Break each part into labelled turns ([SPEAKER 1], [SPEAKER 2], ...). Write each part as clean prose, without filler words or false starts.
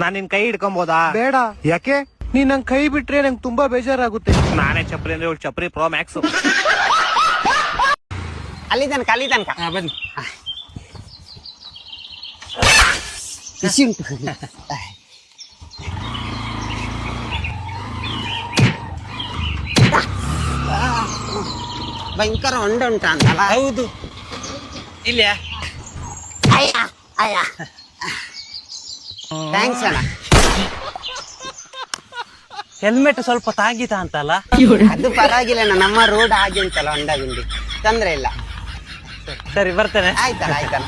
[SPEAKER 1] ನಾನ್ ನಿನ್ ಕೈ ಹಿಡ್ಕೊಂಬೋದಾ?
[SPEAKER 2] ಬೇಡ.
[SPEAKER 1] ಯಾಕೆ?
[SPEAKER 2] ನೀನ್ ನಂಗ್ ಕೈ ಬಿಟ್ರೆ ನಂಗೆ ತುಂಬಾ ಬೇಜಾರಾಗುತ್ತೆ.
[SPEAKER 1] ನಾನೇ ಚಪ್ರಿ ಅಂದ್ರೆ ಇವಳು ಚಪ್ರಿ ಪ್ರೋ ಮ್ಯಾಕ್ಸ್.
[SPEAKER 3] ಅಲ್ಲಿ ತನಕ
[SPEAKER 1] ಬನ್ನಿ.
[SPEAKER 3] ಬಿಸಿ ಉಂಟು. ಭಯಂಕರ ಹೊಂಡ ಉಂಟ ಅಂತಲ್ಲ?
[SPEAKER 1] ಹೌದು. ಇಲ್ಲೇ
[SPEAKER 3] ಥ್ಯಾಂಕ್ಸ್ ಅಣ್ಣ.
[SPEAKER 1] ಹೆಲ್ಮೆಟ್ ಸ್ವಲ್ಪ ತಾಗಿತ ಅಂತಲ್ಲ?
[SPEAKER 3] ಅದು ಪರವಾಗಿಲ್ಲ, ನಮ್ಮ ರೋಡ್ ಹಾಗೆ ಉಂಟಲ್ಲ, ಹೊಂಡ ಗುಂಡಿ ತೊಂದ್ರೆ ಇಲ್ಲ.
[SPEAKER 1] ಸರಿ ಬರ್ತೇನೆ.
[SPEAKER 3] ಆಯ್ತಲ್ಲ.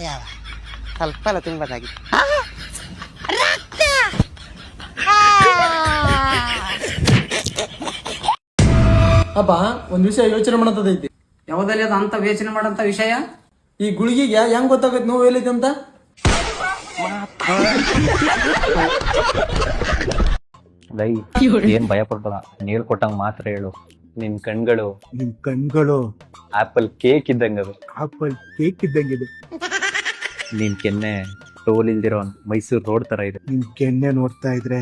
[SPEAKER 3] ಯಾವ ಸ್ವಲ್ಪ ಎಲ್ಲ ತುಂಬದಾಗಿ
[SPEAKER 2] ಅಪ್ಪ ಒಂದ್ ವಿಷಯ ಯೋಚನೆ ಮಾಡತದೈತಿ.
[SPEAKER 4] ಯಾವ್ದಲ್ಲಿ ಅದು ಅಂತ ಯೋಚನೆ ಮಾಡಂತ ವಿಷಯ?
[SPEAKER 2] ಈ ಗುಳಿಗೆಗೆ ಹೆಂಗ್ ಗೊತ್ತಾಗತ್ ನೋವು ಎಲ್ಲೈತಿ ಅಂತ?
[SPEAKER 5] ಲೈ ಏನ್ ಭಯ ಪಡ್ಬೇಡ, ನೀರ್ ಕೊಟ್ಟಂಗ ಮಾತ್ರ ಹೇಳು. ನಿಮ್ ಕಣ್ಗಳು ಆಪಲ್ ಕೇಕ್ ಇದ್ದಂಗದು. ನಿನ್ ಕೆನ್ನೆ ಟೋಲ್ ಇಲ್ದಿರೋ ಮೈಸೂರು ರೋಡ್ ತರ ಇದೆ.
[SPEAKER 6] ನಿಮ್ ಕೆನ್ನೆ ನೋಡ್ತಾ ಇದ್ರೆ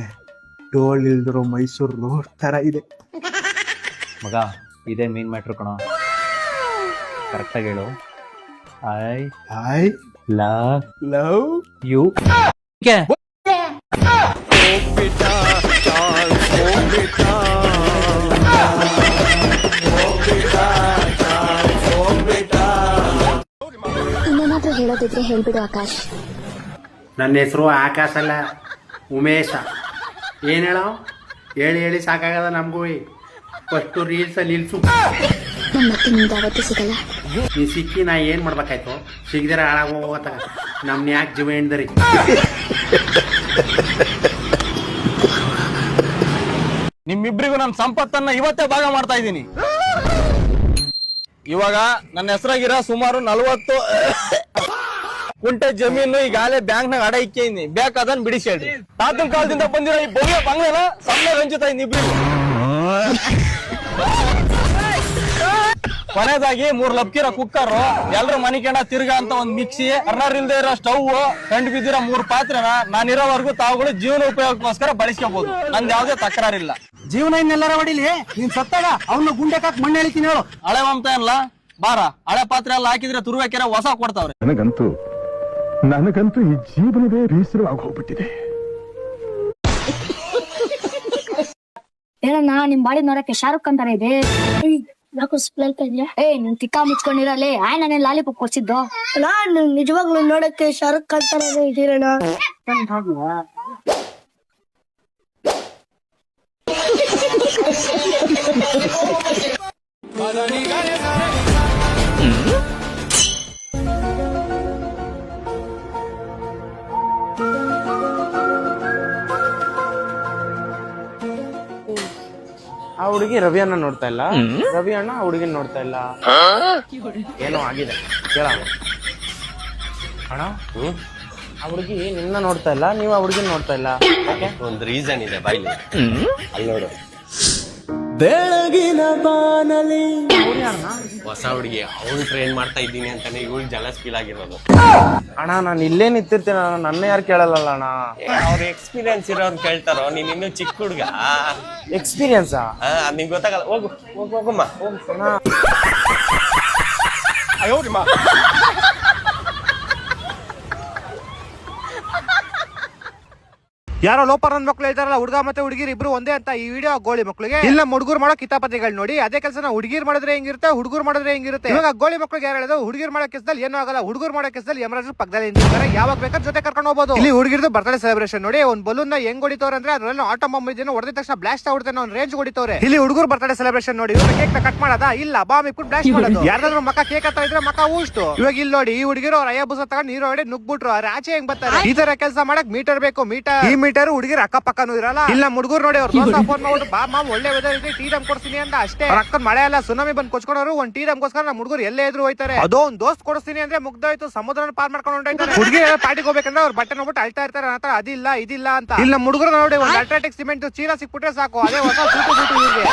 [SPEAKER 6] ಟೋಲ್ ಇಲ್ದಿರೋ ಮೈಸೂರು ರೋಡ್ ತರ ಇದೆ.
[SPEAKER 5] ಮಗ ಇದೇ ಮೇನ್ ಮ್ಯಾಟ್ರ್ ಕಣ, ಕರೆಕ್ಟ್ ಆಗಿ ಹೇಳು. I love you.
[SPEAKER 7] ಇನ್ನೇನಾದ್ರೂ ಹೇಳೋದಿದ್ರೆ ಹೇಳ್ಬಿಡು ಆಕಾಶ್.
[SPEAKER 8] ನನ್ನ ಹೆಸರು ಆಕಾಶ್ ಅಲ್ಲ, ಉಮೇಶ. ಏನು ಹೇಳೋ? ಹೇಳಿ ಸಾಕಾಗದ ನಮಗೂ. ಫಸ್ಟು ರೀಲ್ಸಲ್ಲಿ ನಿಲ್ಸು.
[SPEAKER 7] ಮತ್ತೆ ನಿಂದ ಅವತ್ತು ಸಿಗಲ್ಲ.
[SPEAKER 8] ನೀ ಸಿಕ್ಕಿ ನಾ ಏನು ಮಾಡ್ಬೇಕಾಯ್ತು? ಸಿಗದಿರ ಹಾಳಾಗೋಗತ್ತ ನಮ್ನ ಯಾಕೆ ಜೀವ ಎಂದರಿ.
[SPEAKER 2] ನಿಮ್ಮಿಬ್ರಿಗೂ ನನ್ನ ಸಂಪತ್ತನ್ನ ಇವತ್ತೇ ಭಾಗ ಮಾಡ್ತಾ ಇದ್ದೀನಿ. ಇವಾಗ ನನ್ನ ಹೆಸರಾಗಿರೋ ಸುಮಾರು 40 ಕುಂಟೆ ಜಮೀನು ಈಗಾಗಲೇ ಬ್ಯಾಂಕ್ನಾಗ ಅಡ ಇಕ್ಕೇನಿ. ಬೇಕಾದನ್ ಬಿಡಿಸಿ ಹೇಳ್ರಿ. ತಾತನ ಕಾಲದಿಂದ ಬಂದಿರೋ ಈ ಭವ್ಯ ಬಂಗ್ಲೆನ ಸಣ್ಣ ರಂಜಿತಾ ಇಬ್ರಿಗೂ. ಕೊನೆದಾಗಿ 3 ಲಬ್ಕಿರೋ ಕುಕ್ಕರ್, ಎಲ್ರು ಮನಿ ಕೆಂಡ ತಿರ್ಗ ಅಂತ ಒಂದ್ ಮಿಕ್ಸಿ, ಅರ್ನರ್ ಇಲ್ದೇ ಇರೋ ಸ್ಟವ್, ಕಂಡು ಬಿದ್ದಿರೋ 3 ಪಾತ್ರೆನ ನಾನಿರೋವರೆಗೂ ತಾವುಗಳು ಜೀವನ ಉಪಯೋಗಕ್ಕೋಸ್ಕರ ಬಳಸ್ಕೋಬಹುದು. ನಂದು ಯಾವ್ದೇ ತಕರಾರಿಲ್ಲ.
[SPEAKER 4] ಜೀವನ ಇನ್ನೆಲ್ಲರ ಹೊಡಿಲಿ, ನೀನ್ ಸತ್ತಾಗ ಅವನ್ನ ಗುಂಡೆಕಾಕ್ ಮಣ್ಣು ಎಳಿತೀನಿ ಹೇಳು.
[SPEAKER 2] ಹಳೆ ಮಮತ ಏನ್ಲ ಬಾರ, ಹಳೆ ಪಾತ್ರೆ ಎಲ್ಲ ಹಾಕಿದ್ರೆ ತುರುವೇಕೆರೆ ಹೊಸ ಕೊಡ್ತಾವ್ರೆ.
[SPEAKER 6] ನನಗಂತೂ ಈ ಜೀವನವೇ ಬೇಸರ ಆಗೋಗ್ಬಿಟ್ಟಿದೆ.
[SPEAKER 7] ಹೇಳಣ್ಣ, ನಿಮ್ ಬಾಡಿ ನೋಡಕ್ಕೆ ಶಾರುಖ್ ಖಾನ್ ತರ ಇದೆ. ನಿನ್ ತಿಕ್ಕ ಮುಚ್ಕೊಂಡಿರಲಿ. ಆಯ್ ನಾನೇ ಲಾಲಿಪಾಪ್ ಕೊಡ್ಸಿದ್ದು. ನಾನು ನಿಜವಾಗ್ಲೂ ನೋಡಕ್ಕೆ ಶಾರುಖ್ ಖಾನ್ ತರ ಇದೀರಣ್ಣ.
[SPEAKER 9] ಆ ಹುಡುಗಿ ರವಿ ಅಣ್ಣ ನೋಡ್ತಾ ಇಲ್ಲ, ರವಿ ಅಣ್ಣ ಆ ಹುಡುಗಿನ ನೋಡ್ತಾ ಇಲ್ಲ. ಏನೋ ಆಗಿದೆ ಕೇಳ ಅಣ್ಣ. ಆ ಹುಡುಗಿ ನಿನ್ನ ನೋಡ್ತಾ ಇಲ್ಲ, ನೀವು ಆ ಹುಡುಗಿನ ನೋಡ್ತಾ ಇಲ್ಲ.
[SPEAKER 1] ಒಂದು ರೀಸನ್ ಇದೆ ಬಾಯ್ಲಿ, ಅಲ್ಲಿ ನೋಡು.
[SPEAKER 2] ಬೆಳಗಿನ ಬಾನಲಿ
[SPEAKER 1] ಹೊಸ ಹುಡುಗಿ, ಅವಳು ಟ್ರೈನ್ ಮಾಡ್ತಾ ಇದ್ದೀನಿ ಅಂತಾನೆ ಇವಳು ಜಲಸ್ ಫೀಲ್ ಆಗಿರೋದು.
[SPEAKER 9] ಅಣ್ಣ ನಾನು ಇಲ್ಲೇ ನಿಂತಿರ್ತೀನಿ, ನನ್ನ ಯಾರು ಕೇಳಲ್ಲ ಅಣ್ಣ.
[SPEAKER 1] ಅವ್ರ ಎಕ್ಸ್ಪೀರಿಯನ್ಸ್ ಇರೋರು ಕೇಳ್ತಾರೋ, ನೀನ್ ಇನ್ನು ಚಿಕ್ಕ ಹುಡುಗ.
[SPEAKER 9] ಎಕ್ಸ್ಪೀರಿಯನ್ಸಾ?
[SPEAKER 1] ನಿಂಗೆ ಗೊತ್ತಾಗಲ್ಲ. ಹೋಗಮ್ಮ
[SPEAKER 2] ಯಾರೋ ಲೋಪರ್ ನನ್ ಮಕ್ಳು ಹೇಳ್ತಾರಲ್ಲ, ಹುಡುಗ ಮತ್ತೆ ಹುಡುಗಿರ್ ಇಬ್ರು ಒಂದೇ ಅಂತ. ಈ ವಿಡಿಯೋ ಗೋಳಿ ಮಕ್ಳಿಗೆ ಇಲ್ಲ. ಹುಡುಗರು ಮಾಡೋ ಕಿತಾಪತಿಗಳು ನೋಡಿ, ಅದೇ ಕೆಲಸನ ಹುಡುಗಿರ್ ಮಾಡಿದ್ರೆ ಹೆಂಗಿರುತ್ತೆ, ಹುಡುಗರು ಮಾಡಿದ್ರೆ ಹೆಂಗಿರುತ್ತೆ. ಇವಾಗ ಗೋಳಿ ಮಕ್ಳಿಗೆ ಯಾರು ಹೇಳೋದು, ಹುಡುಗಿರ್ ಮಾಡೋ ಕೆಸದಲ್ಲಿ ಏನೂ ಆಗಲ್ಲ, ಹುಡುಗರು ಮಾಡೋ ಕೆಸದಲ್ಲಿ ಯಮರಾಜ್ ಪಕ್ಕದಲ್ಲಿ ನಿಂತಿರ್ತಾರೆ, ಯಾವಾಗ ಬೇಕಾದ್ರೆ ಜೊತೆ ಕರ್ಕೊಂಡು ಹೋಗಬಹುದು. ಇಲ್ಲಿ ಹುಡುಗಿರ್ದು ಬರ್ತ್ಡೇ ಸೆಲೆಬ್ರೇಷನ್ ನೋಡಿ, ಒಂದ್ ಬಲೂನ್ ನ ಹೆಂಗ್ ಹೊಡಿತವ್ರೆ ಅಂದ್ರೆ ಅದ್ರಲ್ಲಿ ಆಟೋ ಬಾಂಬ್ ಇದನ್ನ ಹೊಡೆದ ತಕ್ಷಣ ಬ್ಲಾಸ್ಟ್ ಆಗ್ಬಿಡುತ್ತೆ, ಒಂದ್ ರೇಂಜ್ ಹೊಡಿತವ್ರೆ. ಇಲ್ಲಿ ಹುಡುಗರು ಬರ್ತ್ಡೇ ಸೆಲೆಬ್ರೇಷನ್ ನೋಡಿ, ಕೇಕ್ ನ ಕಟ್ ಮಾಡೋದಾ? ಇಲ್ಲ, ಬಾಂಬ್ ಇಟ್ಬಿಟ್ಟು ಬ್ಲಾಸ್ಟ್ ಮಾಡೋದು. ಯಾರಾದ್ರೂ ಮಕ್ಕ ಕೇಕ್ ಹತ್ತ ಇದ್ರೆ ಮಕ್ಕ ಊಷ್ಟು. ಇವಾಗ ಇಲ್ಲಿ ನೋಡಿ, ಈ ಹುಡುಗಿರು ಅವ್ರ ಅಯ್ಯ ಬುಸ ತಗೊಂಡು ನೀರು ಹೊಡೆ ನುಗ್ಬಿಟ್ರು, ಅವ್ರ ಆಚೆ ಹೆಂಗ್ ಬರ್ತಾರೆ? ಈ ತರ ಕೆಲಸ ಮಾಡಕ್ ಮೀಟರ್ ಬೇಕು. ಈ ಮೀಟರ್ ಹುಡುಗಿರ ಅಕ್ಕಪಕ್ಕ ಇರಲ್ಲ. ಇಲ್ಲ ಹುಡುಗರು ನೋಡಿ, ಅವ್ರು ಫೋನ್ ಮಾಡ್ಬಿಟ್ಟು ಬಾ ಮಾಮ್ ಒಳ್ಳೆ ವೆದರ್ ಇದೆ, ಟೀ ಡಮ್ ಕೊಡ್ತೀನಿ ಅಂತ ಅಷ್ಟೇ. ಅಕ್ಕನ್ ಮಳೆ ಎಲ್ಲ ಸುನಾಮಿ ಬಂದ್ ಕೊಚ್ಕೊಂಡವ್ರು ಒಂದ್ ಟೀ ಡಮ್ಗೋಸ್ಕರ ನಮ್ಮ ಹುಡುಗರು ಎಲ್ಲೇ ಇದ್ರು ಹೋಯ್ತಾರೆ. ಅದೋ ಒಂದ್ ದೋಸ್ತ್ ಕೊಡಿಸ್ತೀನಿ ಅಂದ್ರೆ ಮುಗ್ದೋಯ್ತು, ಸಮುದ್ರನ ಪಾರ್ ಮಾಡ್ಕೊಂಡು ಹೊಂಟೋಯ್ತಾರೆ. ಹುಡುಗಿ ಪಾರ್ಟಿಗೆ ಹೋಗ್ಬೇಕಂದ್ರೆ ಅವ್ರ ಬಟ್ಟೆ ನೋಡ್ಬಿಟ್ಟು ಅಳ್ತಾ ಇರ್ತಾರೆ, ನನ್ನ ಹತ್ರ ಅದಿಲ್ಲ ಇದಿಲ್ಲ ಅಂತ. ಇಲ್ಲ ಹುಡುಗರು ನೋಡಿ, ಒಂದ್ ಅಲ್ಟ್ರಾಟೆಕ್ ಸಿಮೆಂಟ್ ಚೀಲ ಸಿಕ್ಬಿಟ್ರೆ ಸಾಕು, ಅದೇ ಹೊಸ ಸೂಟು ಇವ್ರಿಗೆ.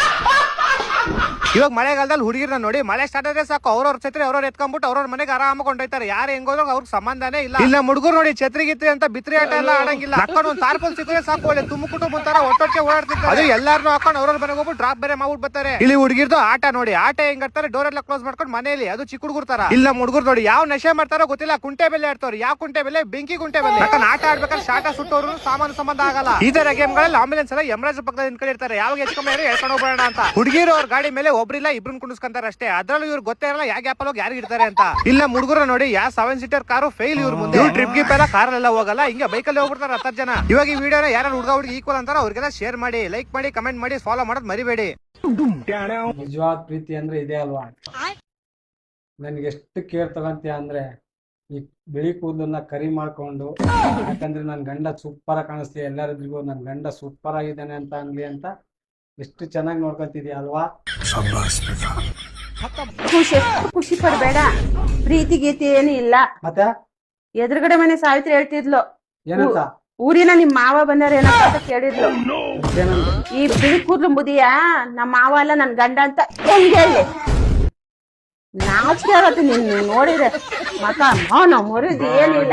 [SPEAKER 2] ಇವಾಗ ಮಳೆಗಾಲದಲ್ಲಿ ಹುಡುಗಿರ್ನ ನೋಡಿ ಮಳೆ ಸ್ಟಾರ್ಟ್ ಆದ್ರೆ ಸಾಕು ಅವ್ರವ್ರ ಛತ್ರಿ ಅವ್ರವ್ರ ಎತ್ಕೊಂಡ್ಬಿಟ್ಟು ಅವ್ರವ್ರ ಮನೆಗೆ ಆರಾಮ ಕೊಂಡೊಯ್ತಾರೆ. ಯಾರು ಹೆಂಗೋದ್ರು ಅವ್ರಿಗೆ ಸಂಬಂಧನೇ ಇಲ್ಲ. ಇಲ್ಲ ಹುಡುಗರು ನೋಡಿ ಛತ್ರಿ ಗಿತ್ರಿ ಅಂತ ಬಿತ್ರಿ ಆಟ ಎಲ್ಲ ಆಡಂಗಿಲ್ಲ. ಹಾಕೊಂಡು ಒಂದು ತಾರ್ಪಲ್ ಸಿಕ್ಕರೆ ಸಾಕು, ಒಳ್ಳೆ ತುಂಬ ಕುಟುಂಬ ತರ ಒಟ್ಟೊಟ್ಟೆ ಓಡಾಡ್ತಿರ್ತಾರೆ. ಅದು ಎಲ್ಲಾರನ್ನೂ ಹಾಕೊಂಡು ಅವ್ರವ್ರ ಮನೆಗೆ ಹೋಗ್ಬಿಟ್ಟು ಡ್ರಾಪ್ ಬೇರೆ ಮಾಡ್ಬಿಟ್ಟು ಬರ್ತಾರೆ. ಇಲ್ಲಿ ಹುಡುಗಿರ್ದು ಆಟ ನೋಡಿ, ಆಟ ಹೆಂಗಾಡ್ತಾರೆ, ಡೋರ್ ಎಲ್ಲ ಕ್ಲೋಸ್ ಮಾಡ್ಕೊಂಡು ಮನೆಯಲ್ಲಿ, ಅದು ಚಿಕ್ಕ ಹುಡುಗರು ತರ. ಇಲ್ಲ ಹುಡುಗರು ನೋಡಿ ಯಾವ ನಶೆ ಮಾಡ್ತಾರೋ ಗೊತ್ತಿಲ್ಲ, ಕುಂಟೆ ಬೆಲೆ ಆಡ್ತಾರೆ. ಯಾವ ಕುಂಟೆ ಬೆಲೆ? ಬೆಂಕಿ ಕುಂಟೆ ಬೆಲೆ. ಆಟ ಆಡ್ಬೇಕಾದ್ರೆ ಶಾಟ ಸುಟ್ಟೋರು ಸಾಮಾನು ಸಂಬಂಧ ಆಗಲ್ಲ. ಈ ತರ ಗೇಮ್ಗಳಲ್ಲಿ ಆಂಬುಲೆನ್ಸ್ ಎಲ್ಲ ಯಮರಾಜ ಪಕ್ಕದ ನಿಂತ್ಕೊಂಡಿರ್ತಾರೆ, ಯಾವಾಗ ಹೆಚ್ಚು ಹೇಳ್ಕೊಂಡು ಹೋಗೋಣ ಅಂತ. ಹುಡುಗಿರು ಅವ್ರ ಗಾಡಿ ಮೇಲೆ ಒಬ್ರಿಲ್ಲ ಇಬ್ರನ್ನ ಕುಂಡಿಸ್ಕೊಂತಾರೆ ಅಷ್ಟೇ. ಅದ್ರಲ್ಲೂ ಇವ್ರು ಗೊತ್ತೇ ಇರಲ್ಲ ಯಾವ ಗ್ಯಾಪ್ ಅಲ್ಲಿ ಯಾರು ಇರ್ತಾರೆ ಅಂತ. ಇಲ್ಲ ಹುಡುಗರು ನೋಡಿ ಯಾವ 7 ಸೀಟರ್ ಕಾರು ಫೇಲ್ ಇವ್ರ ಮುಂದೆ. ಟ್ರಿಪ್ ಗಿಪ್ ಎಲ್ಲ ಕಾರಲ್ಲೆಲ್ಲ ಹೋಗಲ್ಲ, ಹಿಂಗೆ ಬೈಕಲ್ಲಿ ಹೋಗ್ಬಿಡ್ತಾರೆ 10 ಜನ. ಇವಾಗ ಈ ವಿಡಿಯೋನ ಯಾರು ಹುಡುಗ ಹುಡುಗಿ ಈಕ್ವಲ್ ಅಂತಾರ ಅವ್ರಿಗೆಲ್ಲ ಶೇರ್ ಮಾಡಿ, ಲೈಕ್ ಮಾಡಿ, ಕಮೆಂಟ್ ಮಾಡಿ, ಫಾಲೋ ಮಾಡೋದು ಮರಿಬೇಡಿ.
[SPEAKER 4] ನಿಜವಾದ ಪ್ರೀತಿ ಅಂದ್ರೆ ಇದೇ ಅಲ್ವಾ? ನನ್ಗೆ ಎಷ್ಟು ಕೇರ್ ತಗಂತೀಯ ಅಂದ್ರೆ ಈ ಬಿಳಿ ಕೂದಲನ್ನ ಕರಿ ಮಾಡ್ಕೊಂಡು, ಯಾಕಂದ್ರೆ ನನ್ ಗಂಡ ಸೂಪರ್ ಆಗಿ ಕಾಣಿಸ್ತೀಯ, ಎಲ್ಲರಿಗೂ ನನ್ ಗಂಡ ಸೂಪರ್ ಆಗಿದ್ದಾನೆ ಅಂತ ಅನ್ಲಿ ಅಂತ ಎಷ್ಟು ಚೆನ್ನಾಗಿ ನೋಡ್ಕೊಂತಿದ್ಯಾ ಅಲ್ವಾ?
[SPEAKER 10] ಖುಷಿ ಪಡ್ಬೇಡ, ಪ್ರೀತಿ ಗೀತಿ ಏನು ಇಲ್ಲ.
[SPEAKER 4] ಮತ್ತೆ
[SPEAKER 10] ಎದುರುಗಡೆ ಮನೆ ಸಾವಿತ್ರಿ ಹೇಳ್ತಿದ್ಲು,
[SPEAKER 4] ಏನಂತ?
[SPEAKER 10] ಊರಿನ ನಿಮ್ ಮಾವ ಬಂದಾರ ಏನಂತ ಅಂತ ಕೇಳಿದ್ಲು. ಈ ಬಿಳಿ ಕೂದ್ಲು ಮುದಿಯ ನಮ್ಮ ಮಾವ ಅಲ್ಲ ನನ್ ಗಂಡ ಅಂತ ಹೆಂಗ್ ಹೇಳಿ? ನಾಚಿಕೆ ಆಗತ್ತೆ ನಿನ್ ನೋಡಿದ್ರೆ ಮತ ನಾವು ಮುರಿದು ಏನಿಲ್ಲ.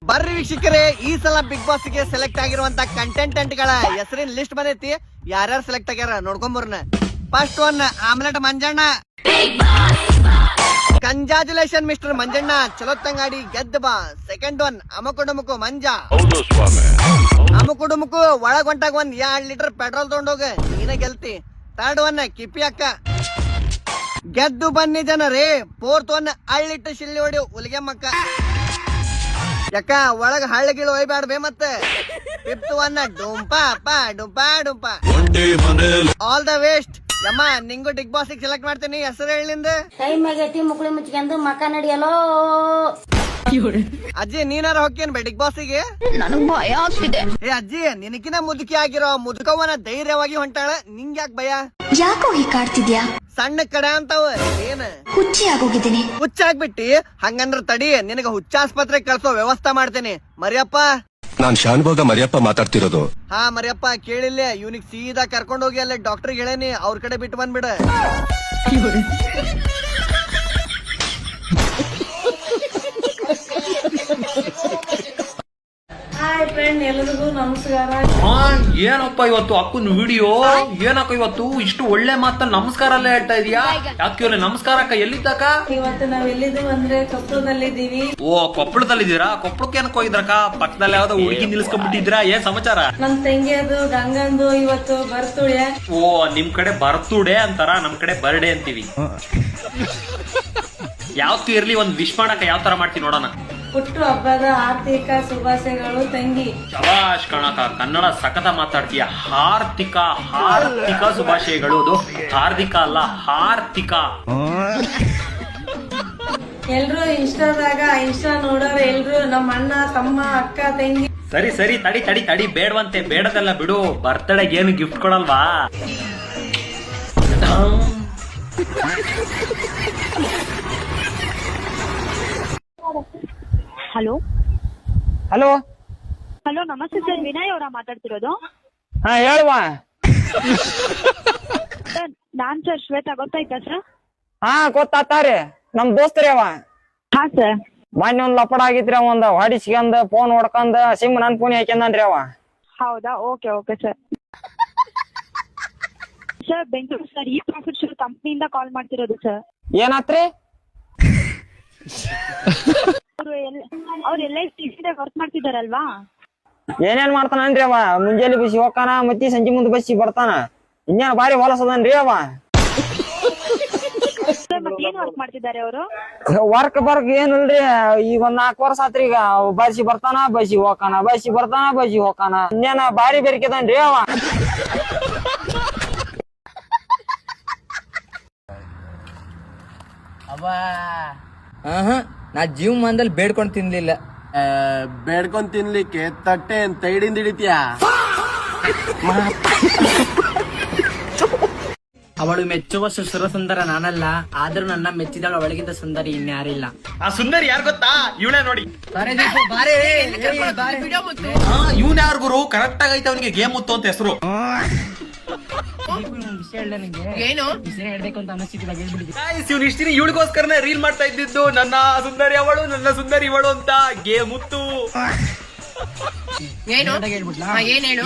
[SPEAKER 3] ಬರ್ರಿ ವೀಕ್ಷಕರೇ, ಈ ಸಲ ಬಿಗ್ ಬಾಸ್ ಗೆ ಸೆಲೆಕ್ಟ್ ಆಗಿರುವಂತ ಕಂಟೆಂಟೆಂಟ್ ಗಳ ಹೆಸರಿನ ಲಿಸ್ಟ್ ಬಂದೈತಿ. ಯಾರ್ಯಾರು ಸೆಲೆಕ್ಟ್ ಆಗ್ಯಾರ ನೋಡ್ಕೊಂಬರ್ನ. First one omelette Manjanna. Congratulation mister Manjanna, ಚಲೋ ತಂಗಾಡಿ ಗೆದ್ದ ಬಾ. ಸೆಕೆಂಡ್ ಒನ್ ಅಮಕುಡುಮುಕು ಮಂಜ. ಅಮಕುಡುಮುಕು ಒಳಗ್ ಹೊಂಟಾಗ 1 ಲೀಟರ್ ಪೆಟ್ರೋಲ್ ತಗೊಂಡೋಗ, ನೀನ ಗೆಲ್ತಿ. ಥರ್ಡ್ ಒನ್ ಕಿಪ್ಪಿ ಅಕ್ಕ. ಗೆದ್ದು ಬನ್ನಿ ಜನರೇ. ಫೋರ್ತ್ ಒನ್ ಅಳ್ಳಿಟ್ಟು ಶಿಳ್ಳಿ ಹೊಡಿ ಉಲಿಗೆ ಮಕ್ಕ. ಯಾಕ ಒಳಗ ಹಳ್ಳಗಿಳು ಒಯ್ಬ್ಯಾಡ್ಬೇ ಮತ್ತೆ. ಫಿಫ್ತ್ ಒನ್ ಡುಂಪಾ ಅಪ್ಪ ಡುಂಪಾ ಡುಂಪಾ. ಆಲ್ ದ ವೆಸ್ಟ್ ಯಮ್ಮ. ನಿಂಗು ಬಿಗ್ ಬಾಸ್ ಸೆಲೆಕ್ಟ್ ಮಾಡ್ತೀನಿ, ಹೆಸರು ಹೇಳಿಂದ.
[SPEAKER 7] ಟೈಮ್ ಆಗೈತಿ, ಮುಕ್ಳಿ ಮುಚ್ಕೊಂಡು ಮಕ ನಡಿಯಲೋ.
[SPEAKER 3] ಅಜ್ಜಿ ನೀನಾರ ಹೋಗ್ಯನ್ ಬೇ ಬಿಗ್ ಬಾಸ್ ಗೆ?
[SPEAKER 7] ನನಗ್ ಭಯ ಆಗ್ತಿದೆ.
[SPEAKER 3] ಏ ಅಜ್ಜಿ, ನಿನಕಿನ ಮುದುಕಿ ಆಗಿರೋ ಮುದುಕವನ ಧೈರ್ಯವಾಗಿ ಹೊಂಟಾಳ, ನಿಂಗ್ಯಾಕ್ ಭಯ?
[SPEAKER 7] ಯಾಕೋ ಹೀಗ್ ಕಾಡ್ತಿದ್ಯಾ?
[SPEAKER 3] ಸಣ್ಣ ಕಡೆ ಅಂತಾವ ಏನ್
[SPEAKER 7] ಹುಚ್ಚಿ ಆಗೋಗಿದ್ದೀನಿ.
[SPEAKER 3] ಹುಚ್ಚಾಗ್ಬಿಟ್ಟಿ? ಹಂಗಂದ್ರ ತಡಿ, ನಿನಗ ಹುಚ್ಚಾಸ್ಪತ್ರೆ ಕಳ್ಸೋ ವ್ಯವಸ್ಥೆ ಮಾಡ್ತೇನೆ. ಮರಿಯಪ್ಪ.
[SPEAKER 11] ನಾನ್ ಶಾನ್ಭೋಗ ಮರಿಯಪ್ಪ ಮಾತಾಡ್ತಿರೋದು.
[SPEAKER 3] ಹಾ ಮರಿಯಪ್ಪ, ಕೇಳಿಲ್ಲ? ಇವ್ನಿಗ್ ಸೀದಾ ಕರ್ಕೊಂಡ್ ಹೋಗಿ ಅಲ್ಲೇ ಡಾಕ್ಟರ್ ಹೇಳೇನಿ, ಅವ್ರ ಕಡೆ ಬಿಟ್ಟು ಬಂದ್ಬಿಡ.
[SPEAKER 10] ಹಾಯ್ ಫ್ರೆಂಡ್, ಎಲ್ಲರಿಗೂ ನಮಸ್ಕಾರ.
[SPEAKER 8] ಏನಪ್ಪ ಇವತ್ತು ಅಕ್ಕನ ವಿಡಿಯೋ? ಏನಕ್ಕ ಇವತ್ತು ಇಷ್ಟು ಒಳ್ಳೆ ಮಾತ ನಮಸ್ಕಾರ ಅಲ್ಲೇ ಹೇಳ್ತಾ ಇದೀಯಾ? ಯಾಕೆ ನಮಸ್ಕಾರ ಅಕ್ಕ, ಎಲ್ಲಿದ್ದಕ್ಕ?
[SPEAKER 10] ಇವತ್ತು ನಾವ್ ಎಲ್ಲಿದ್ದೀವಿ ಅಂದ್ರೆ ಕೊಪ್ಪಳದಲ್ಲಿದ್ದೀವಿ.
[SPEAKER 8] ಓ, ಕೊಪ್ಪಳದಲ್ಲಿದ್ದೀರಾ? ಕೊಪ್ಪಳಕ್ಕೆ ಏನಕ್ಕೆ ಹೋಗಿದ್ರಕ್ಕ? ಪಕ್ಕದಲ್ಲಿ ಯಾವ್ದೋ ಹುಡುಗಿ ನಿಲ್ಸ್ಕೊಂಡ್ಬಿಟ್ಟಿದ್ರಾ? ಏನ್ ಸಮಾಚಾರ?
[SPEAKER 10] ನಮ್ ತಂಗಿಯದು ಗಂಗಂದು ಇವತ್ತು ಬರ್ತುಳೆ.
[SPEAKER 8] ಓ, ನಿಮ್ ಕಡೆ ಬರ್ತುಡೆ ಅಂತಾರ, ನಮ್ ಕಡೆ ಬರ್ಡೇ ಅಂತೀವಿ. ಯಾವತ್ತು ಇರ್ಲಿ ಒಂದ್ ವಿಶ್ ಮಾಡಕ್ಕ ಯಾವ ತರ ಮಾಡ್ತೀವಿ ನೋಡೋಣ.
[SPEAKER 10] ಹುಟ್ಟು ಹಬ್ಬದ ಆರ್ಥಿಕ ಶುಭಾಶಯಗಳು ತಂಗಿ.
[SPEAKER 8] ಶಬಾಷ್ ಕಣಕ, ಕನ್ನಡ ಸಖತ ಮಾತಾಡ್ತೀಯ. ಹಾರ್ದಿಕ ಶುಭಾಶಯಗಳು. ಅದು ಹಾರ್ದಿಕ ಅಲ್ಲ, ಹಾರ್ದಿಕ.
[SPEAKER 10] ಎಲ್ರು ಇನ್ಸ್ಟಾ ನೋಡೋರು ಎಲ್ರು ನಮ್ಮ ಅಣ್ಣ ತಮ್ಮ ಅಕ್ಕ ತಂಗಿ.
[SPEAKER 8] ಸರಿ ಸರಿ, ತಡಿ ಬೇಡವಂತೆ, ಬೇಡದಲ್ಲ ಬಿಡು. ಬರ್ತಡೆಗೆ ಏನು ಗಿಫ್ಟ್ ಕೊಡಲ್ವಾ?
[SPEAKER 7] ಹಲೋ
[SPEAKER 4] ಹಲೋ
[SPEAKER 7] ಹಲೋ, ನಮಸ್ತೆ ಸರ್, ವಿನಯ್ ಅವರ ಮಾತಾಡ್ತಿರೋದು?
[SPEAKER 4] ಹಾ ಹೇಳುವ.
[SPEAKER 7] ನಾನ್ ಸರ್ ಶ್ವೇತಾ, ಗೊತ್ತಾಯ್ತಾ ಸರ್?
[SPEAKER 4] ಹಾ ಗೊತ್ತಾತಾರಿ, ನಮ್ ದೋಸ್ತರಿ ಅವ.
[SPEAKER 7] ಹಾ ಸರ್.
[SPEAKER 4] ಮೊನ್ನೆ ಒಂದ್ ಲಪಡ ಆಗಿತ್ರಿ, ಒಂದ್ ಹೊಡಿಸ್ಕೊಂಡ್ ಫೋನ್ ಹೊಡ್ಕೊಂಡ್ ಸಿಮ್ ನನ್ ಫೋನ್ ಹಾಕ್ಯಂದ್ರಿ ಅವ.
[SPEAKER 7] ಹೌದಾ? Okay okay sir. Sir Bengaluru sir, ಈ ಪ್ರಾಫಿಟ್ ಶೋ ಕಂಪ್ನಿಯಿಂದ ಕಾಲ್ ಮಾಡ್ತಿರೋದು ಸರ್.
[SPEAKER 4] ಏನಾತ್ರಿ?
[SPEAKER 7] ಅವ್ರು LIC ವರ್ಕ್ ಮಾಡ್ತಿದಾರಲ್ವಾ?
[SPEAKER 4] ಏನೇನ್ ಮಾಡ್ತಾನನ್ರಿ ಅವ? ಮುಂಜಾನೆ ಬಸ್ಸಿ ಹೋಗ್ತಾನ, ಮತ್ತೆ ಸಂಜೆ ಮುಂದೆ ಬಸ್ಸಿ ಬರ್ತಾನ. ಇನ್ನೇನ್ ಬಾರಿ ಹೊಲಸದನ್ರಿ ಅವ.
[SPEAKER 7] ಏನ್ ವರ್ಕ್ ಮಾಡ್ತಿದ್ದಾರೆ ಅವರು?
[SPEAKER 4] ವರ್ಕ್ ಏನಿಲ್ರಿ, ಈಗ ಒಂದ್ 4 ವರ್ಷ ಆತ್ರಿ. ಈಗ ಬಸ್ಸಿ ಬರ್ತಾನ, ಬಸ್ಸಿ ಹೋಗ್ತಾನ, ಬಸ್ಸಿ ಬರ್ತಾನ, ಬಸ್ಸಿ ಹೋಗ್ತಾನ. ಇನ್ನೇನ ಬಾರಿ ಬೆರ್ಕಿದನ್ರಿ ಅವ.
[SPEAKER 9] ನಾ ಜೀವಮಾನದಲ್ಲಿ ಬೇಡ್ಕೊಂಡ್ ತಿನ್ಲಿಲ್ಲ.
[SPEAKER 1] ಬೇಡ್ಕೊಂಡ್ ತಿನ್ಲಿಕ್ಕೆ ತಟ್ಟೆ ಅಂತ ಹಿಡಿಂದ ಹಿಡಿತೀಯ?
[SPEAKER 12] ಅವಳು ಮೆಚ್ಚುವ ಸುರ ಸುಂದರ ನಾನಲ್ಲ, ಆದ್ರೂ ನನ್ನ ಮೆಚ್ಚಿದಳು ಅವಳಿಗಿಂತ ಸುಂದರಿ ಇನ್ಯಾರಿಲ್ಲ.
[SPEAKER 8] ಆ ಸುಂದರಿ ಯಾರು ಗೊತ್ತಾ? ಇವಳೇ ನೋಡಿ. ಇವನ್ ಯಾರು ಗುರು? ಕರೆಕ್ಟ್ ಆಗೈತೆ ಅವನಿಗೆ ಗೇಮ್ ಮುತ್ತು ಅಂತ ಹೆಸರು.
[SPEAKER 12] ಏನು ವಿಷಯ ಹೇಳ್ಬೇಕು ಅಂತ ಅನಿಸ್ತಿಲ್ಲ, ಹೇಳ್ಬಿಟ್ಟಿದ್ದೆ.
[SPEAKER 8] ಇವ್ನು ಇಷ್ಟಿನ ಇವಳಿಗೋಸ್ಕರನೇ ರೀಲ್ ಮಾಡ್ತಾ ಇದ್ದಿದ್ದು, ನನ್ನ ಸುಂದರಿ ಅವಳು, ನನ್ನ ಸುಂದರಿ ಇವಳು ಅಂತ. ಗೇಮ್ ಮುತ್ತು
[SPEAKER 12] ಏನು ಹೇಳು.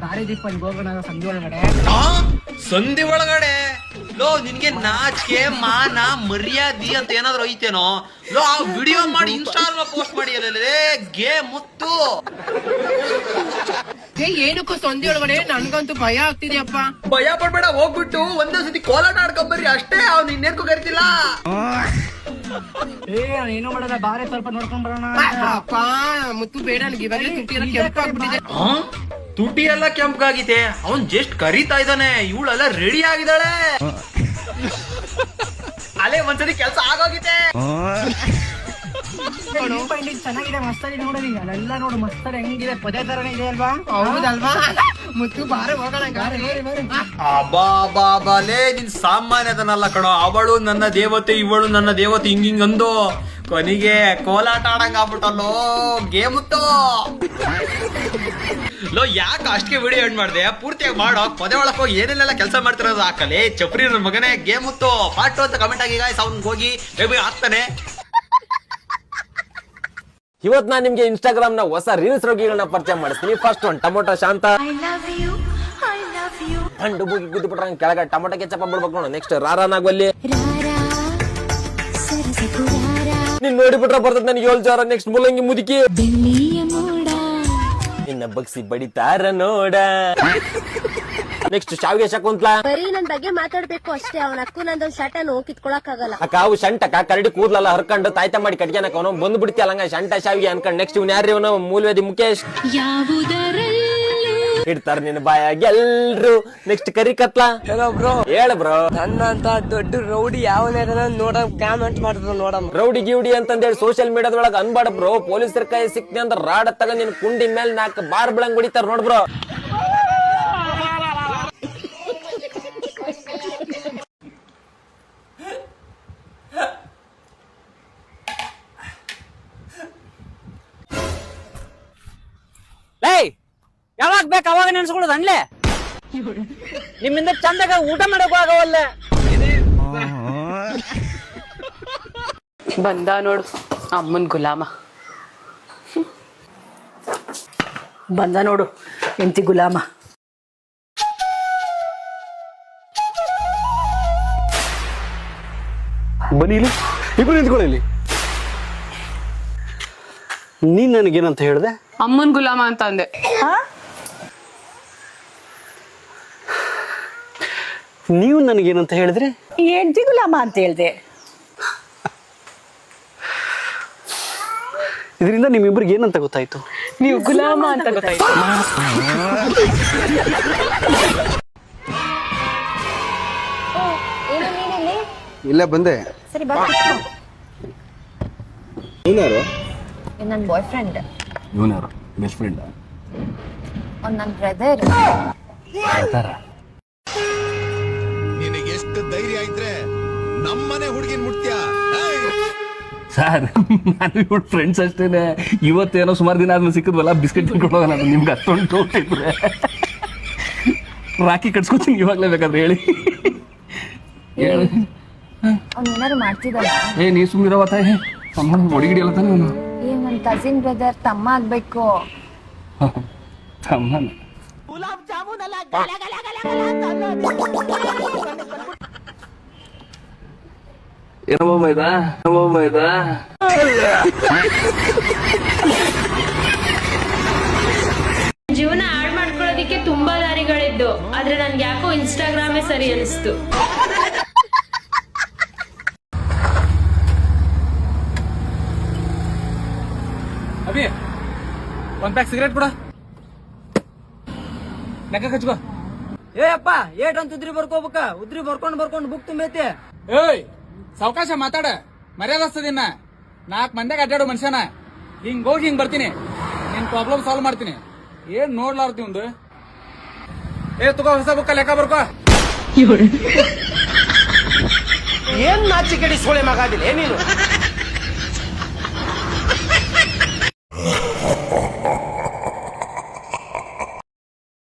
[SPEAKER 12] ಬಾರಿ ದೀಪ ಹೋಗೋಣ ಸಂಜೆ ಒಳಗಡೆ.
[SPEAKER 8] ಸಂಧಿ ಒಳಗಡೆ ಲೋ ನಿನ್ಗೆ ನಾಚಿಕೆ ಮಾನ ಮರ್ಯಾದಿ ಅಂತ ಏನಾದ್ರು ಐತೇನೋ? ಲೋ ಆ ವಿಡಿಯೋ ಮಾಡಿ ಇನ್ಸ್ಟಾಗ್ರಾಮ್ ಪೋಸ್ಟ್ ಮಾಡಿ ಅಲ್ಲೇ ಗೇಮ್ ಮುತ್ತು.
[SPEAKER 12] ಏನಕ್ಕೂ ಸಂಧಿ ಒಳಗಡೆ? ನನ್ಗಂತೂ ಭಯ ಆಗ್ತಿದ್ಯಪ್ಪ.
[SPEAKER 8] ಭಯ ಪಡ್ಬೇಡ, ಹೋಗ್ಬಿಟ್ಟು ಒಂದೇ ಸತಿ ಕೋಲಾಟ ಆಡ್ಕೊಂಬರ್ರಿ ಅಷ್ಟೇ. ಅವ್ನು ಇನ್ನೇರ್ಗೂ ಕರಿತಿಲ್ಲ.
[SPEAKER 12] ಏನು ಮಾಡಲ್ಲ, ಬಾರಿ ಸ್ವಲ್ಪ ನೋಡ್ಕೊಂಡ್ ಬರೋಣ. ಮುತ್ತು ಬೇಡ, ಇವಾಗಲೇ ಕೆಂಪಾಗ್ಬಿಟ್ಟಿದೆ.
[SPEAKER 8] ತುಟಿ ಎಲ್ಲ ಕೆಂಪಗಾಗಿದೆ. ಅವನ್ ಜಸ್ಟ್ ಕರೀತಾ ಇದ್ದಾನೆ, ಇವಳೆಲ್ಲ ರೆಡಿ ಆಗಿದ್ದಾಳೆ. ಅಲ್ಲೇ ಒಂದ್ಸತಿ ಕೆಲಸ ಆಗೋಗಿದೆ.
[SPEAKER 12] ಚೆನ್ನಾಗಿದೆ, ಮಸ್ತಾಗಿ ನೋಡೋದಿ. ಅಲ್ಲೆಲ್ಲ ನೋಡು ಮಸ್ತಾಗಿ ಹೆಂಗಿದೆ, ಪದೇ ತರನೇ ಇದೆ ಅಲ್ವಾ? ಹೌದಲ್ವಾ? ಮುತ್ತು ಬಾರೆ ಹೋಗೋಣ.
[SPEAKER 8] ಅಬಾಬಾಬಾಲೇ, ನಿನ್ ಸಾಮಾನ್ಯದನಲ್ಲ ಕಣೋ. ಅವಳು ನನ್ನ ದೇವತೆ, ಇವಳು ನನ್ನ ದೇವತೆ, ಹಿಂಗಿಂಗ್ ಅಂದು ಕೊನೆಗೆ ಕೋಲಾಟ ಆಡಂಗ ಆಗ್ಬಿಟ್ಟಲ್ಲೋ ಗೇಮ್ ಮುತ್ತು. ಲೋ ಯಾಕೆ ಅಷ್ಟಕ್ಕೆ ವಿಡಿಯೋ ಎಂಡ್ ಮಾಡಿದೆ? ಪೂರ್ತಿಯಾಗಿ ಮಾಡೋ. ಪದೇ ಒಳಕ್ ಹೋಗಿ ಏನೆಲ್ಲ ಕೆಲಸ ಮಾಡ್ತಿರೋದು ಹಾಕಲಿ. ಚಪ್ರಿ ನನ್ನ ಮಗನೇ ಗೇಮ್ ಮುತ್ತು ಪಾರ್ಟ್ 2 ಅಂತ ಕಮೆಂಟ್ ಆಗಿ ಗಾಯ್ಸ್. ಅವ್ನ್ ಹೋಗಿ ಬೇಗ ಆಗ್ತಾನೆ.
[SPEAKER 1] ಇವತ್ತು ನಾನು ನಿಮ್ಗೆ ಇನ್ಸ್ಟಾಗ್ರಾಮ್ ನ ಹೊಸ ರೀಲ್ಸ್ ರೋಗಿಗಳನ್ನ ಪರಿಚಯ ಮಾಡಿಸ್ತೀನಿ. ಫಸ್ಟ್ ಒನ್ ಟೊಮೊಟೊ ಶಾಂತ. ಹಂಡು ಬುಗಿ ಗುದ್ದು ಬಿಟ್ರ ಕೆಳಗ ಟೊಮೊಟೊ ಕೆಚಪ್ ಬಿಡ್ಬೇಕು ನೋಡು. ನೆಕ್ಸ್ಟ್ ರಾರಾ ನಾಗವಲ್ಲಿ. ನೀನ್ ನೋಡಿಬಿಟ್ರೆ ಬರ್ತದ ನನಗೆ 7 ಜವರ. ನೆಕ್ಸ್ಟ್ ಮುಲ್ಲಂಗಿ ಮುದುಕಿ. ಇನ್ನ ಬಗ್ಸಿ ಬಡಿತಾರ ನೋಡ. ನೆಕ್ಸ್ಟ್ ಶಾವಿಗೆ ಶಕುಂತ್ಲಾ.
[SPEAKER 7] ಬರೀ ನನ್ ಬಗ್ಗೆ ಮಾತಾಡ್ಬೇಕು ಅಷ್ಟೇ. ಅವನ ಅಕ್ಕು ನಂದೊಂದ್ ಶಟನು ಕಿತ್ಕೊಳಕ್ ಆಗಲ್ಲ.
[SPEAKER 1] ಅವು ಶಂಟಕ ಕರಡಿ ಕೂದ್ಲೆಲ್ಲ ಹರ್ಕೊಂಡು ತಾಯ್ತ ಮಾಡಿ ಕಟ್ಕ್ಯಾನಕ ಅವನು ಬಂದ್ ಬಿಡ್ತಿಯಲ್ಲ ಶಂಟ ಶಾವಿಗೆ ಅನ್ಕೊಂಡ್. ನೆಕ್ಸ್ಟ್ ಇವ್ನ ಯಾರ್ರಿ ಇವನು? ಮೂಲವೇದಿ ಮುಖೇಶ್. ಇಡ್ತಾರ ನಿನ್ನ ಬಾಯಾಗ ಎಲ್ರು. ನೆಕ್ಸ್ಟ್ ಕರಿ ಕತ್ಲಾ. ಹೇಳ ಬ್ರೋ,
[SPEAKER 12] ನನ್ನಂತ ದೊಡ್ಡ ರೌಡಿ ಯಾವನ ನೋಡ ಕಾಮೆಂಟ್ ಮಾಡಿದ್ರು ನೋಡಮ್.
[SPEAKER 1] ರೌಡಿ ಗಿೌಡಿ ಅಂತಂದೇಳಿ ಸೋಷಿಯಲ್ ಮೀಡಿಯಾದೊಳಗ ಅನ್ಬಾಡ ಬ್ರೋ. ಪೊಲೀಸರ ಕೈ ಸಿಕ್ತಿ ಅಂದ್ರ ರಾಡ್ ತಗೊಂಡ್ ನಿನ್ ಕುಂಡಿ ಮೇಲೆ 4 ಬಾರ್ ಬೆಳಂಗ್ ಹೊಡಿತಾರ ನೋಡ್ ಬ್ರೋ.
[SPEAKER 12] ಯಾವಾಗ ಬೇಕು ಅವಾಗ ನೆನ್ಸ್ಕೊಳ್ಳೋದು ಅನ್ಲೆ. ನಿಮ್ಮಿಂದ ಚಂದಾಗ ಊಟ ಮಾಡಕ್ ಆಗವಲ್ಲ.
[SPEAKER 10] ಬಂದ ನೋಡು ಅಮ್ಮನ್ ಗುಲಾಮ.
[SPEAKER 12] ಬಂದ ನೋಡು ಎಂತಿ ಗುಲಾಮ.
[SPEAKER 5] ಬನ್ನಿ ಇಲ್ಲಿ, ಇಬ್ರು ನಿಂತ್ಕೊಳ್ಳಿ. ನೀನ್ ನನಗೇನಂತ ಹೇಳ್ದೆ?
[SPEAKER 10] ಅಮ್ಮನ್ ಗುಲಾಮ ಅಂತ ಅಂದೆ.
[SPEAKER 5] ನೀವು ನನಗೇನಂತ ಹೇಳಿದ್ರಿ?
[SPEAKER 12] ಎಂತಿ ಗುಲಾಮ ಅಂತ ಹೇಳ್ದೆ.
[SPEAKER 5] ಇದರಿಂದ ನಿಮ್ಮಿಬ್ರಿಗೆ ಏನಂತ ಗೊತ್ತಾಯ್ತು?
[SPEAKER 10] ನೀವು ಗುಲಾಮ ಅಂತ ಗೊತ್ತಾಯ್ತು.
[SPEAKER 6] ಇಲ್ಲ ಬಂದೆ.
[SPEAKER 7] ಸರಿ ಬಾ.
[SPEAKER 6] ಇವನ್ಯಾರು?
[SPEAKER 7] ನನ್ ಬಾಯ್ ಫ್ರೆಂಡ್.
[SPEAKER 5] ಇವನ್ಯಾರು? Best friend.
[SPEAKER 7] ನನ್ ಬ್ರದರ್.
[SPEAKER 11] ನಿನಗೆ ಎಷ್ಟು ಧೈರ್ಯ ಇದ್ರೆ ನಮ್ಮನೆ ಹುಡುಗಿನ ಮುಟ್ತ್ಯಾ?
[SPEAKER 5] ಸರ್, ನಾನು ಇವ್ರ ಫ್ರೆಂಡ್ಸ್ ಅಷ್ಟೇನೆ. ಇವತ್ತೇನೋ ಸುಮಾರು ದಿನ ಆದ್ಮೇಲೆ ಸಿಕ್ಕಿದ್ವಲ್ಲ, ಬಿಸ್ಕೆಟ್ ಕೊಡೋಣ. ನಾನು ನಿಮ್ಗೆ ಅಷ್ಟೊಂದು ಡೌಟ್ ಇದ್ರೆ ರಾಖಿ ಕಟ್ಸ್ಕೊತೀನಿ ಇವಾಗಲೇ ಬೇಕಾದ್ರೆ ಹೇಳಿ.
[SPEAKER 7] ಅವ್ನೇನಾರು ಮಾಡ್ತಿದ್ದಲ್ಲ.
[SPEAKER 5] ನೀ ಸುಮ್ಮನಿರವ ತಾಯಿ. ತಮ್ಮ ಹೊಡಿಗಿಡಿ ಅಲ್ಲ ತಾನೆ ಅವನು.
[SPEAKER 7] ನನ್ ಕಸಿನ್ ಬ್ರದರ್ ತಮ್ಮ ಆಗ್ಬೇಕು.
[SPEAKER 5] ತಮ್ಮನ
[SPEAKER 13] ಜೀವನ ಹಾಳು ಮಾಡ್ಕೊಳ್ಳೋದಿಕ್ಕೆ ತುಂಬಾ ದಾರಿಗಳಿದ್ದು, ಆದ್ರೆ ನನ್ಗೆ ಯಾಕೋ ಇನ್ಸ್ಟಾಗ್ರಾಮೇ ಸರಿ ಅನಿಸ್ತು.
[SPEAKER 9] ಅಭಿ, ಒಂದ್ ಪ್ಯಾಕ್ ಸಿಗರೇಟ್ ಕೊಡ. ಲೆಕ್ಕ ಹಚ್ಕೋ.
[SPEAKER 12] ಅಪ್ಪ ಏಟ್ ಅಂತ ಉದ್ರಿ ಬರ್ಕೋಬೇಕ? ಉದ್ರಿ ಬರ್ಕೊಂಡ್ ಬುಕ್ ತುಂಬೈತಿ.
[SPEAKER 9] ಏಯ್ ಸಾವಕಾಶ ಮಾತಾಡ, ಮರ್ಯಾದಸ್ತದಿನ್ನ. 4 ಮಂದಿಗೆ ಅಡ್ಡಾಡೋ ಮನುಷ್ಯನ. ಹಿಂಗ್ ಹೋಗಿ ಹಿಂಗ್ ಬರ್ತೀನಿ, ನಿನ್ ಪ್ರಾಬ್ಲಮ್ ಸಾಲ್ವ್ ಮಾಡ್ತೀನಿ. ಏನ್ ನೋಡ್ಲಾರ್ತಿ ಒಂದು. ತಗೋ ಹೊಸ ಬುಕ್ಕ ಲೆಕ್ಕ ಬರ್ಕೋ. ಏನ್ ನಾಚಿಕೆಡಿ ಸೋಳೆ ಮಗಾದಿಲ್ಲ ನೀನು